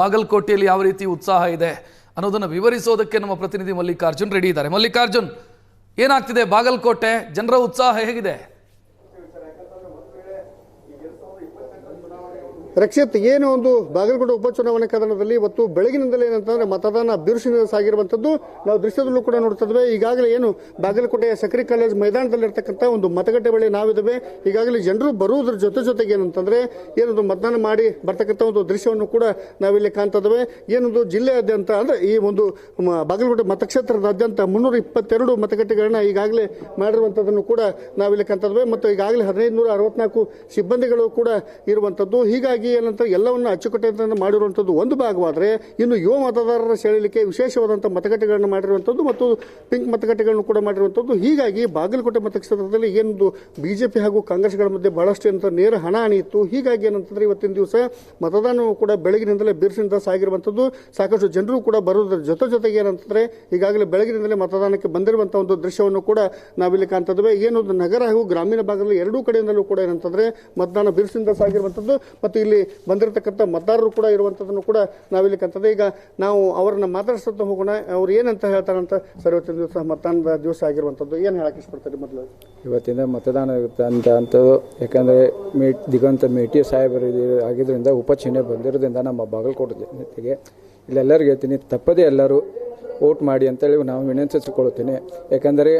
ಬಾಗಲಕೋಟೆಯಲ್ಲಿ ಯಾವ ರೀತಿ ಉತ್ಸಾಹ ಇದೆ ಅನ್ನೋದನ್ನು ವಿವರಿಸೋದಕ್ಕೆ ನಮ್ಮ ಪ್ರತಿನಿಧಿ ಮಲ್ಲಿಕಾರ್ಜುನ್ ರೆಡಿ ಇದ್ದಾರೆ. ಮಲ್ಲಿಕಾರ್ಜುನ್, ಏನಾಗ್ತಿದೆ ಬಾಗಲಕೋಟೆ ಜನರ ಉತ್ಸಾಹ ಹೇಗಿದೆ? ರಕ್ಷಿತ್, ಏನು ಒಂದು ಬಾಗಲಕೋಟೆ ಉಪಚುನಾವಣೆ ಕದನದಲ್ಲಿ ಇವತ್ತು ಬೆಳಗಿನಿಂದಲೇ ಏನಂತಂದ್ರೆ ಮತದಾನ ಬಿರುಸಿನಿಂದ ಸಾಗಿರುವಂತದ್ದು ನಾವು ದೃಶ್ಯದಲ್ಲೂ ಕೂಡ ನೋಡ್ತಿದ್ವಿ. ಈಗಾಗಲೇ ಏನು ಬಾಗಲಕೋಟೆಯ ಸಕ್ರಿ ಕಾಲೇಜ್ ಮೈದಾನದಲ್ಲಿರ್ತಕ್ಕಂಥ ಒಂದು ಮತಗಟ್ಟೆ ಬಳಿ ನಾವಿದ್ದೇವೆ. ಈಗಾಗಲೇ ಜನರು ಬರುವುದರ ಜೊತೆಗೆ ಏನಂತಂದ್ರೆ ಏನೊಂದು ಮತದಾನ ಮಾಡಿ ಬರ್ತಕ್ಕಂಥ ಒಂದು ದೃಶ್ಯವನ್ನು ಕೂಡ ನಾವಿಲ್ಲಿ ಕಾಣ್ತಿದ್ದೇವೆ. ಏನೊಂದು ಜಿಲ್ಲೆಯಾದ್ಯಂತ ಅಂದ್ರೆ ಈ ಒಂದು ಬಾಗಲಕೋಟೆ ಮತಕ್ಷೇತ್ರದಾದ್ಯಂತ 322 ಮತಗಟ್ಟೆಗಳನ್ನ ಈಗಾಗಲೇ ಮಾಡಿರುವಂತದ್ದನ್ನು ಕೂಡ ನಾವಿಲ್ಲಿ ಕಾಣ್ತಿದ್ದೇವೆ. ಮತ್ತು ಈಗಾಗಲೇ 1564 ಸಿಬ್ಬಂದಿಗಳು ಕೂಡ ಇರುವಂತದ್ದು. ಹೀಗಾಗಿ ಏನಂತ ಎಲ್ಲವನ್ನ ಅಚ್ಚುಕಟ್ಟೆಯಿಂದ ಮಾಡಿರುವಂತದ್ದು ಒಂದು ಭಾಗವಾದರೆ, ಇನ್ನು ಯುವ ಮತದಾರರ ಸೆಳೆಯಲಿಕ್ಕೆ ವಿಶೇಷವಾದಂತಹ ಮತಗಟ್ಟೆಗಳನ್ನು ಮಾಡಿರುವಂತದ್ದು ಮತ್ತು ಪಿಂಕ್ ಮತಗಟ್ಟೆಗಳನ್ನು ಕೂಡ ಮಾಡಿರುವಂತದ್ದು. ಹೀಗಾಗಿ ಬಾಗಲಕೋಟೆ ಮತಕ್ಷೇತ್ರದಲ್ಲಿ ಏನೊಂದು ಬಿಜೆಪಿ ಹಾಗೂ ಕಾಂಗ್ರೆಸ್ಗಳ ಮಧ್ಯೆ ಬಹಳಷ್ಟು ಏನಂತ ನೇರ ಹಣಾಹಣಿ ಇತ್ತು. ಹೀಗಾಗಿ ಏನಂತಂದ್ರೆ ಇವತ್ತಿನ ದಿವಸ ಮತದಾನವು ಕೂಡ ಬೆಳಗಿನಿಂದಲೇ ಬಿರುಸಿನಿಂದ ಸಾಗಿರುವಂತದ್ದು. ಸಾಕಷ್ಟು ಜನರು ಕೂಡ ಬರುವುದರ ಜೊತೆಗೆ ಏನಂತಂದ್ರೆ ಈಗಾಗಲೇ ಬೆಳಗಿನಿಂದಲೇ ಮತದಾನಕ್ಕೆ ಬಂದಿರುವಂತಹ ಒಂದು ದೃಶ್ಯವನ್ನು ಕೂಡ ನಾವಿಲ್ಲಿ ಕಾಣ್ತಿದ್ದೇವೆ. ಏನೊಂದು ನಗರ ಹಾಗೂ ಗ್ರಾಮೀಣ ಭಾಗದಲ್ಲಿ ಎರಡೂ ಕಡೆಯಿಂದಲೂ ಕೂಡ ಏನಂತಂದ್ರೆ ಮತದಾನ ಬಿರುಸಿನಿಂದ ಸಾಗಿರುವಂತದ್ದು ಮತ್ತು ಇಲ್ಲಿ ಬಂದಿರತಕ್ಕಂಥ ಮತದಾರರು ಕೂಡ ಇರುವಂತದನ್ನು ಕೂಡ ನಾವಿಲ್ಲಿ ಕಾಣ್ತದೆ. ಈಗ ನಾವು ಅವರನ್ನ ಮಾತಾಡಿಸ್ತಾ ಹೋಗೋಣ. ಅವ್ರು ಏನಂತ ಹೇಳ್ತಾರಂತ. ಸರ್, ಇವತ್ತಿನ ದಿವಸ ಮತದಾನದ ದಿವಸ ಆಗಿರುವಂತದ್ದು ಏನು ಹೇಳಕ್ ಇಷ್ಟಪಡ್ತಾರೆ? ಮೊದಲು ಇವತ್ತಿನ ಮತದಾನ ಅಂತ ಯಾಕಂದ್ರೆ ದಿಗಂತ ಮೇಟಿ ಸಾಹೇಬರು ಆಗಿದ್ರಿಂದ ಉಪಚುನಾವಣೆ ಬಂದಿರೋದ್ರಿಂದ ನಮ್ಮ ಬಾಗಲಕೋಟೆ ಜನತೆಗೆ ಇಲ್ಲೆಲ್ಲರಿಗೂ ಹೇಳ್ತೀನಿ, ತಪ್ಪದೇ ಎಲ್ಲರೂ ವೋಟ್ ಮಾಡಿ ಅಂತೇಳಿ ನಾವು ವಿನಂತಿಸಿಕೊಳ್ಳುತ್ತೇನೆ. ಯಾಕಂದರೆ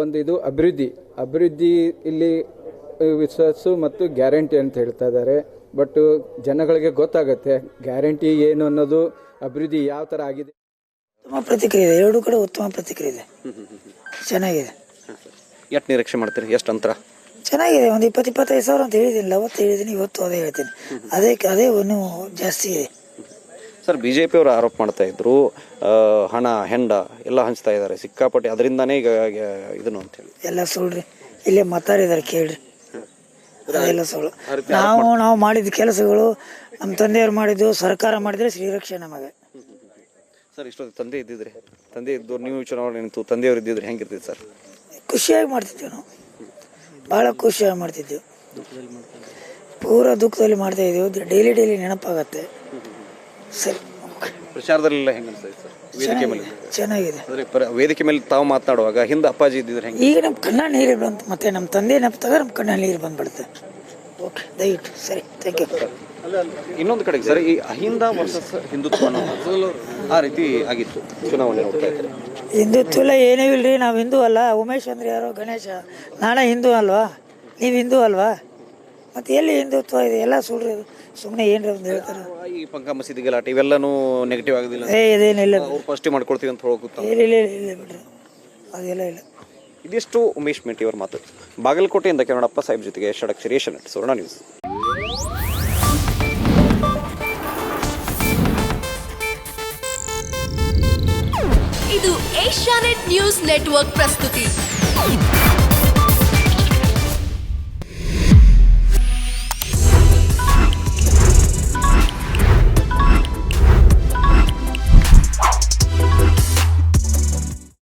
ಒಂದು ಇದು ಅಭಿವೃದ್ಧಿ ಇಲ್ಲಿ ವಿಶ್ವಾಸ ಮತ್ತು ಗ್ಯಾರಂಟಿ ಅಂತ ಹೇಳ್ತಾ ಇದ್ದಾರೆ. ಬಟ್ ಜನಗಳಿಗೆ ಗೊತ್ತಾಗುತ್ತೆ ಗ್ಯಾರಂಟಿ ಏನು ಅನ್ನೋದು, ಅಭಿವೃದ್ಧಿ ಯಾವ ತರ ಆಗಿದೆ. ಉತ್ತಮ ಪ್ರತಿಕ್ರಿಯೆ ಇದೆ, ಎರಡೂ ಕಡೆ ಉತ್ತಮ ಪ್ರತಿಕ್ರಿಯೆ ಇದೆ, ಚೆನ್ನಾಗಿದೆ. ಎಷ್ಟು ನಿರೀಕ್ಷೆ ಮಾಡ್ತೀರಿ? ಎಷ್ಟು ಅಂತರ? ಚೆನ್ನಾಗಿದೆ. ಒಂದು 20-25 ಸಾವಿರ ಅಂತ ಹೇಳಿದ್ದೀನಿ, ಅವತ್ತು ಹೇಳಿದ್ದೀನಿ, ಇವತ್ತು ಅದೇ ಹೇಳ್ತೀನಿ. ಅದೇ ಇನ್ನೂ ಜಾಸ್ತಿ ಇದೆ. ಸರ್, ಬಿಜೆಪಿ ಅವರು ಆರೋಪ ಮಾಡ್ತಾ ಇದ್ರು, ಹಣ ಹೆಂಡ ಎಲ್ಲ ಹಂಚ್ತಾ ಇದ್ದಾರೆ ಸಿಕ್ಕಾಪಟ್ಟೆ, ಅದರಿಂದಾನೇ ಈಗ ಇದನ್ನು ಅಂತ ಹೇಳಿ. ಎಲ್ಲ ಸುಳ್ಳ್ರಿ, ಇಲ್ಲೇ ಮಾತಾಡಿದಾರೆ ಕೇಳ್ರಿ, ಅದೆಲ್ಲ ಸುಳ್ಳು. ನಾವು ಮಾಡಿದ ಕೆಲಸಗಳು ನಮ್ಮ ತಂದೆಯವ್ರು ಮಾಡಿದ್ದು, ಸರ್ಕಾರ ಮಾಡಿದ್ರೆ ಶ್ರೀರಕ್ಷೆ ನಮಗೆ. ಸರ್, ಇಷ್ಟೊಂದು ತಂದೆ ಇದ್ದವ್ರು ನೀವು ಚುನಾವಣೆ ನಿಂತು ತಂದೆಯವರು ಇದ್ದಿದ್ರೆ ಹೆಂಗಿರ್ತಿತ್ತು ಸರ್? ಖುಷಿಯಾಗಿ ಮಾಡ್ತಿದ್ದೇವೆ ನಾವು, ಭಾಳ ಖುಷಿಯಾಗಿ ಮಾಡ್ತಿದ್ದೆವು. ಪೂರಾ ದುಃಖದಲ್ಲಿ ಮಾಡ್ತಾ ಇದ್ದೀವಿ. ಡೈಲಿ ನೆನಪಾಗತ್ತೆ. ಸರಿ, ಪ್ರಚಾರದಲ್ಲೆಲ್ಲ ಹೆಂಗ ಅನಿಸ್ತದೆ ಸರ್? ವೇದಿಕೆ ಮೇಲೆ ಚೆನ್ನಾಗಿದೆ. ವೇದಿಕೆ ಮೇಲೆ ತಾವು ಮಾತನಾಡುವಾಗ ಹಿಂದೆ ಅಪ್ಪಾಜಿ ಇದ್ದಿದ್ರೆ ಹೆಂಗೆ? ಈಗ ನಮ್ಮ ಕಣ್ಣ ನೀರು ಬಂತು, ಮತ್ತೆ ನಮ್ಮ ತಂದೆ ನೆನಪಾಗ ನಮ್ಮ ಕಣ್ಣ ನೀರು ಬಂದ್ಬಿಡುತ್ತೆ. ಓಕೆ, ದಯವಿಟ್ಟು ಸರಿ, ಥ್ಯಾಂಕ್ ಯು. ಇನ್ನೊಂದು ಕಡೆಗೆ ಸರ್, ಈ ಅಹಿಂದ ವರ್ಸಸ್ ಹಿಂದುತ್ವ ಆ ರೀತಿ ಆಗಿತ್ತು ಚುನಾವಣೆ ನೋಡ್ತಾ ಇದ್ದಾರೆ. ಹಿಂದುತ್ವ ಏನೂ ಇಲ್ರಿ, ನಾವು ಹಿಂದೂ ಅಲ್ಲ. ಉಮೇಶ್ ಅಂದ್ರೆ ಯಾರೋ ಗಣೇಶ, ನಾಳೆ ಹಿಂದೂ ಅಲ್ವಾ, ನೀವು ಹಿಂದೂ ಅಲ್ವಾ, ಮತ್ತೆ ಎಲ್ಲಿ ಹಿಂದುತ್ವ ಇದೆ? ಎಲ್ಲ ಸುಳ್ರಿ, ಸುಮ್ಮನೆ ಏನ್ರಿ ಒಂದು ಹೇಳ್ತಾರೆ. ಈ ಪಂಕ ಮಸೀದಿ ಗಲಾಟೆ ಇವೆಲ್ಲನೂ ನೆಗೆಟಿವ್ ಆಗೋದಿಲ್ಲ? ಇದೇನಿಲ್ಲ, ಪಾಸಿಟಿವ್ ಮಾಡ್ಕೊಳ್ತೀವಿ ಅಂತ ಹೋಗುತ್ತಾ? ಇಲ್ಲ ಬಿಡ್ರಿ, ಅದೆಲ್ಲ ಇಲ್ಲ. ಇದಿಷ್ಟು ಉಮೇಶ್ ಮೇಟಿ ಅವರ ಮಾತು. ಬಾಗಲಕೋಟೆಯಿಂದ ಕನ್ನಡಪ್ಪ ಸಾಹೇಬ್ ಜೊತೆಗೆ ಷಡಕ್ಷರಿ ಏಷ್ಯಾನೆಟ್ ಸುವರ್ಣ ನ್ಯೂಸ್. ಇದು ಏಷ್ಯಾನೆಟ್ ನ್ಯೂಸ್ ನೆಟ್ವರ್ಕ್ ಪ್ರಸ್ತುತಿ.